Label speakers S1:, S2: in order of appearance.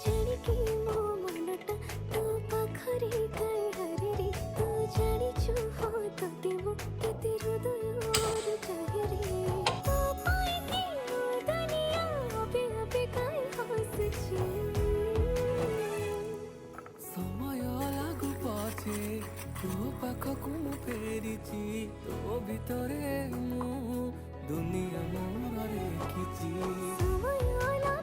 S1: ଜାଣିକି ମୋ ମନଟା ତୋ ପାଖରେ କାଇଁ ହାରେରେ ତୁ ଜାଣିଛୁ ହଁ ତତେ ମୁଁ କେତେ ହୃଦୟରୁ ଚାହେଁରେ ତୋ ପାଇଁ କି ମୋ ଦୁନିଆ ଆପେ ଆପେ କାଇଁ ହସୁଛି
S2: समय लागू पछे तो पाखकु मु फेरिची तो भितरे मु दुनिया मोर रेखिची
S1: समय